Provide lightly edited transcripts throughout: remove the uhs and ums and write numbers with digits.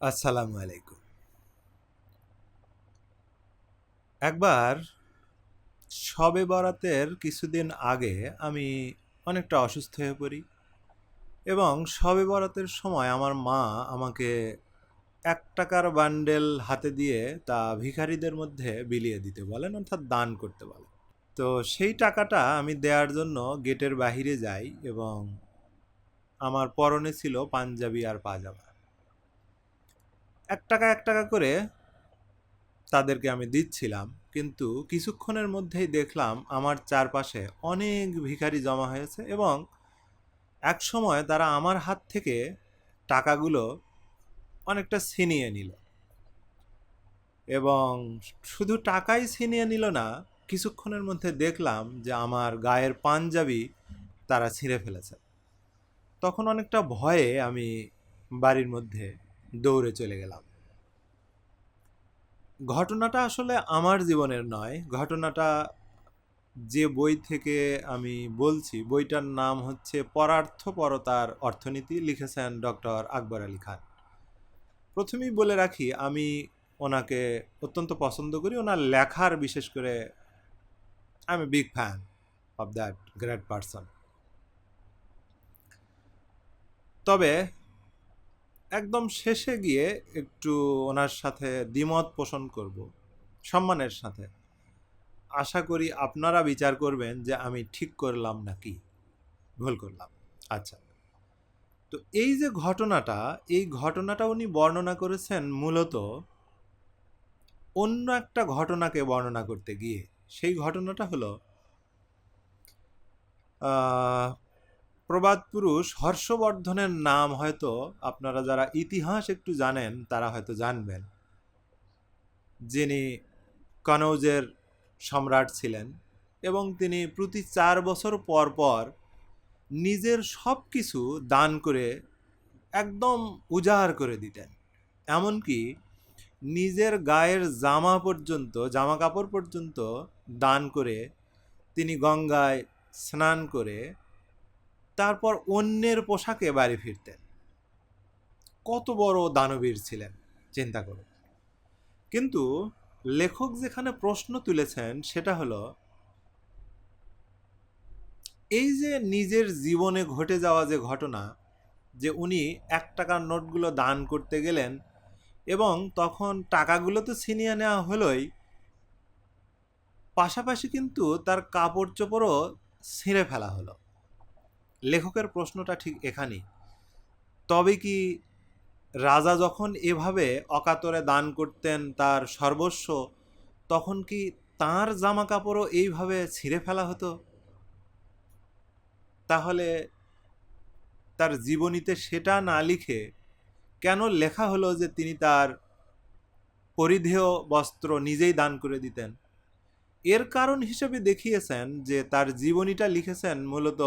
আসসালামু আলাইকুম। একবার শবে বরাতের কিছুদিন আগে আমি অনেকটা অসুস্থ হয়ে পড়ি এবং শবে বরাতের সময় আমার মা আমাকে ৳১ বান্ডেল হাতে দিয়ে তা ভিখারিদের মধ্যে বিলিয়ে দিতে বলেন, অর্থাৎ দান করতে বলেন। তো সেই টাকাটা আমি দেওয়ার জন্য গেটের বাহিরে যাই এবং আমার পরনে ছিল পাঞ্জাবি আর পাজামা। ৳১ করে তাদেরকে আমি দিচ্ছিলাম, কিন্তু কিছুক্ষণের মধ্যেই দেখলাম আমার চারপাশে অনেক ভিখারি জমা হয়েছে এবং একসময় তারা আমার হাত থেকে টাকাগুলো অনেকটা ছিনিয়ে নিল এবং শুধু টাকাই ছিনিয়ে নিল না, কিছুক্ষণের মধ্যে দেখলাম যে আমার গায়ের পাঞ্জাবি তারা ছিঁড়ে ফেলেছে। তখন অনেকটা ভয়ে আমি বাড়ির মধ্যে দৌড়ে চলে গেলাম। ঘটনাটা আসলে আমার জীবনের নয়, ঘটনাটা যে বই থেকে আমি বলছি বইটার নাম হচ্ছে পরার্থপরতার অর্থনীতি, লিখেছেন ডক্টর আকবর আলী খান। প্রথমেই বলে রাখি, আমি ওনাকে অত্যন্ত পছন্দ করি, ওনার লেখার বিশেষ করে I M a big fan of that great person. তবে একদম শেষে গিয়ে একটু ওনার সাথে দ্বিমত পোষণ করব সম্মানের সাথে। আশা করি আপনারা বিচার করবেন যে আমি ঠিক করলাম নাকি ভুল করলাম। আচ্ছা, তো এই যে ঘটনাটা, এই ঘটনাটা উনি বর্ণনা করেছেন মূলত অন্য একটা ঘটনাকে বর্ণনা করতে গিয়ে। সেই ঘটনাটা হলো আহ, প্রবাদ পুরুষ হর্ষবর্ধনের নাম হয়তো আপনারা যারা ইতিহাস একটু জানেন তারা হয়তো জানবেন, যিনি কনৌজের সম্রাট ছিলেন এবং তিনি প্রতি 4 বছর পর পর নিজের সব কিছু দান করে একদম উজাড় করে দিতেন। এমনকি নিজের গায়ের জামা কাপড় পর্যন্ত দান করে তিনি গঙ্গায় স্নান করে তারপর অন্যের পোশাকে বাড়ি ফিরতেন। কত বড় দানবীর ছিলেন চিন্তা করুন। কিন্তু লেখক যেখানে প্রশ্ন তুলেছেন সেটা হলো, এই যে নিজের জীবনে ঘটে যাওয়া যে ঘটনা, যে উনি ৳1 নোটগুলো দান করতে গেলেন এবং তখন টাকাগুলো তো ছিনিয়ে নেওয়া হলোই, পাশাপাশি কিন্তু তার কাপড় চোপড়ও ছিঁড়ে ফেলা হলো। লেখকের প্রশ্নটা ঠিক এখানেই। তবে কি রাজা যখন এভাবে অকাতরে দান করতেন তার সর্বস্ব, তখন কি তাঁর জামা কাপড়ও এইভাবে ছিঁড়ে ফেলা হতো? তাহলে তার জীবনীতে সেটা না লিখে কেন লেখা হলো যে তিনি তার পরিধেয় বস্ত্র নিজেই দান করে দিতেন? এর কারণ হিসেবে দেখিয়েছেন যে তার জীবনীটা লিখেছেন মূলত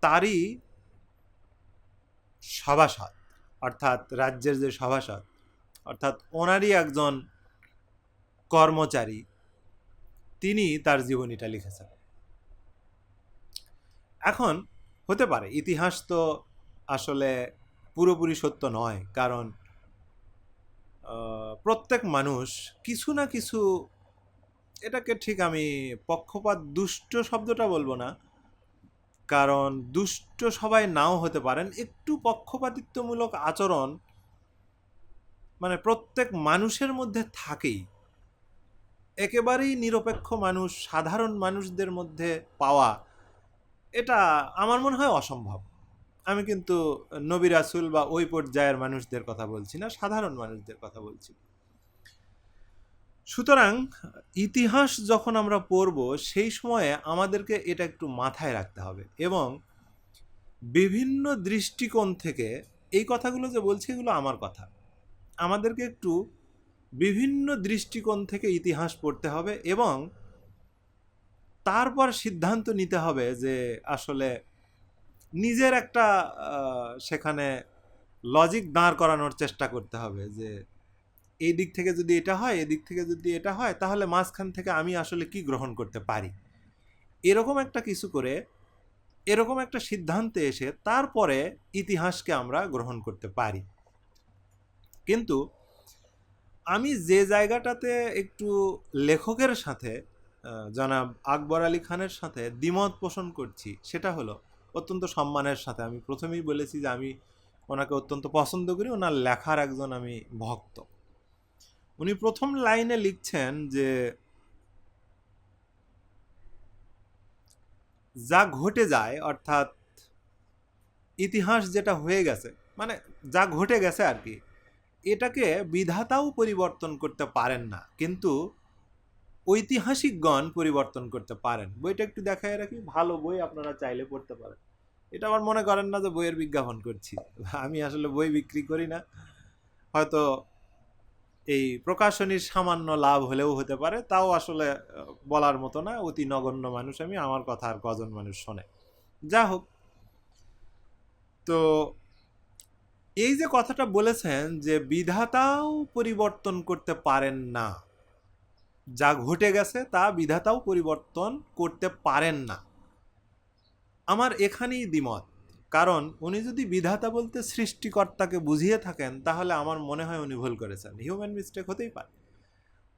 তারই সভাসদ, অর্থাৎ রাজ্যের যে সভাসদ, অর্থাৎ ওনারই একজন কর্মচারী, তিনি তার জীবনীটা লিখেছেন। এখন হতে পারে ইতিহাস তো আসলে পুরোপুরি সত্য নয়, কারণ প্রত্যেক মানুষ কিছু না কিছু, এটাকে ঠিক আমি পক্ষপাত দুষ্ট শব্দটা বলবো না, কারণ দুষ্ট সবাই নাও হতে পারেন, একটু পক্ষপাতিত্বমূলক আচরণ মানে প্রত্যেক মানুষের মধ্যে থাকেই। একেবারেই নিরপেক্ষ মানুষ, সাধারণ মানুষদের মধ্যে পাওয়া, এটা আমার মনে হয় অসম্ভব। আমি কিন্তু নবী রাসূল বা ওই পর্যায়ের মানুষদের কথা বলছি না, সাধারণ মানুষদের কথা বলছি। সুতরাং ইতিহাস যখন আমরা পড়ব সেই সময়ে আমাদেরকে এটা একটু মাথায় রাখতে হবে এবং বিভিন্ন দৃষ্টিকোণ থেকে, এই কথাগুলো যে বলছি এগুলো আমার কথা, আমাদেরকে একটু বিভিন্ন দৃষ্টিকোণ থেকে ইতিহাস পড়তে হবে এবং তারপর সিদ্ধান্ত নিতে হবে যে আসলে নিজের একটা সেখানে লজিক দাঁড় করানোর চেষ্টা করতে হবে যে এই দিক থেকে যদি এটা হয়, এদিক থেকে যদি এটা হয়, তাহলে মাঝখান থেকে আমি আসলে কি গ্রহণ করতে পারি, এরকম একটা কিছু করে, এরকম একটা সিদ্ধান্তে এসে তারপরে ইতিহাসকে আমরা গ্রহণ করতে পারি। কিন্তু আমি যে জায়গাটাতে একটু লেখকের সাথে জনাব আকবর আলী খানের সাথে দ্বিমত পোষণ করছি, সেটা হলো অত্যন্ত সম্মানের সাথে। আমি প্রথমেই বলেছি যে আমি ওনাকে অত্যন্ত পছন্দ করি, ওনার লেখার একজন আমি ভক্ত। উনি প্রথম লাইনে লিখছেন যে যা ঘটে যায়, অর্থাৎ ইতিহাস যেটা হয়ে গেছে, মানে যা ঘটে গেছে আর কি, এটাকে বিধাতাও পরিবর্তন করতে পারেন না, কিন্তু ঐতিহাসিকগণ পরিবর্তন করতে পারেন। বইটা একটু দেখায় রাখি, ভালো বই, আপনারা চাইলে পড়তে পারেন। এটা আবার মনে করেন না যে বইয়ের বিজ্ঞাপন করছি, আমি আসলে বই বিক্রি করি না। হয়তো এই প্রকাশনীর সামান্য লাভ হলেও হতে পারে, তাও আসলে বলার মতো না, অতি নগণ্য মানুষ আমি, আমার কথা আর কজন মানুষ শোনে। যা হোক, তো এই যে কথাটা বলেছেন যে বিধাতাও পরিবর্তন করতে পারেন না, যা ঘটে গেছে তা বিধাতাও পরিবর্তন করতে পারেন না, আমার এখানেই দ্বিমত। কারণ উনি যদি বিধাতা বলতে সৃষ্টিকর্তাকে বুঝিয়ে থাকেন, তাহলে আমার মনে হয় উনি ভুল করেছেন। হিউম্যান মিস্টেক হতেই পারে,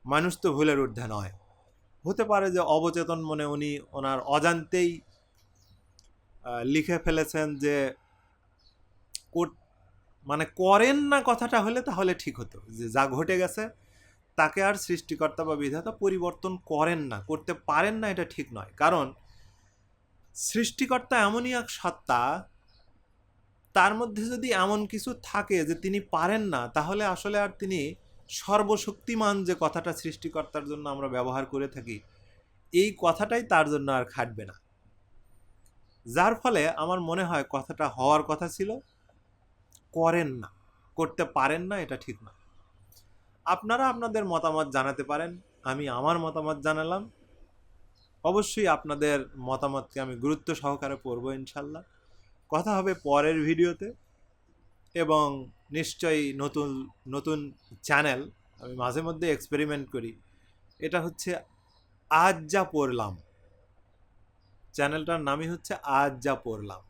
মানুষ তো ভুলের ঊর্ধ্বে নয়। হতে পারে যে অবচেতন মনে উনি ওনার অজান্তেই লিখে ফেলেছেন যে মানে করেন না, কথাটা হলে তাহলে ঠিক হতো, যে যা ঘটে গেছে তাকে আর সৃষ্টিকর্তা বা বিধাতা পরিবর্তন করেন না, করতে পারেন না, এটা ঠিক নয়। কারণ সৃষ্টিকর্তা এমনই এক সত্তা, তার মধ্যে যদি এমন কিছু থাকে যে তিনি পারেন না, তাহলে আসলে আর তিনি সর্বশক্তিমান যে কথাটা সৃষ্টিকর্তার জন্য আমরা ব্যবহার করে থাকি, এই কথাটাই তার জন্য আর খাটবে না। যার ফলে আমার মনে হয় কথাটা হওয়ার কথা ছিল করেন না, করতে পারেন না, এটা ঠিক না। আপনারা আপনাদের মতামত জানাতে পারেন, আমি আমার মতামত জানালাম। অবশ্যই আপনাদের মতামতকে আমি গুরুত্ব সহকারে পড়ব ইনশাল্লাহ। কথা হবে পরের ভিডিওতে, এবং নিশ্চয়ই নতুন নতুন চ্যানেল আমি মাঝে মধ্যে এক্সপেরিমেন্ট করি। এটা হচ্ছে আজ যা পড়লাম, চ্যানেলটার নামই হচ্ছে আজ যা পড়লাম।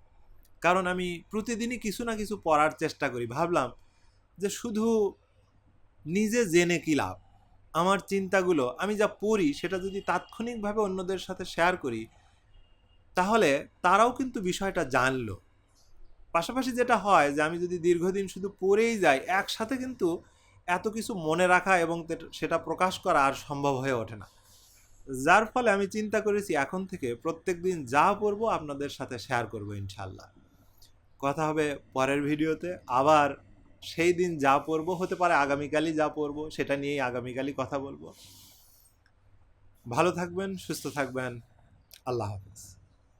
কারণ আমি প্রতিদিনই কিছু না কিছু পড়ার চেষ্টা করি। ভাবলাম যে শুধু নিজে জেনে কি লাভ, আমার চিন্তাগুলো আমি যা পড়ি সেটা যদি তাৎক্ষণিকভাবে অন্যদের সাথে শেয়ার করি, তাহলে তারাও কিন্তু বিষয়টা জানলো। পাশাপাশি যেটা হয় যে আমি যদি দীর্ঘদিন শুধু পড়েই যাই, একসাথে কিন্তু এত কিছু মনে রাখা এবং সেটা প্রকাশ করা আর সম্ভব হয়ে ওঠে না। যার ফলে আমি চিন্তা করেছি এখন থেকে প্রত্যেক দিন যা পড়বো আপনাদের সাথে শেয়ার করবো ইনশাল্লাহ। কথা হবে পরের ভিডিওতে। আবার সেই দিন যা পড়বো, হতে পারে আগামীকালই যা পড়বো সেটা নিয়েই আগামীকালই কথা বলবো। ভালো থাকবেন, সুস্থ থাকবেন, আল্লাহ হাফেজ।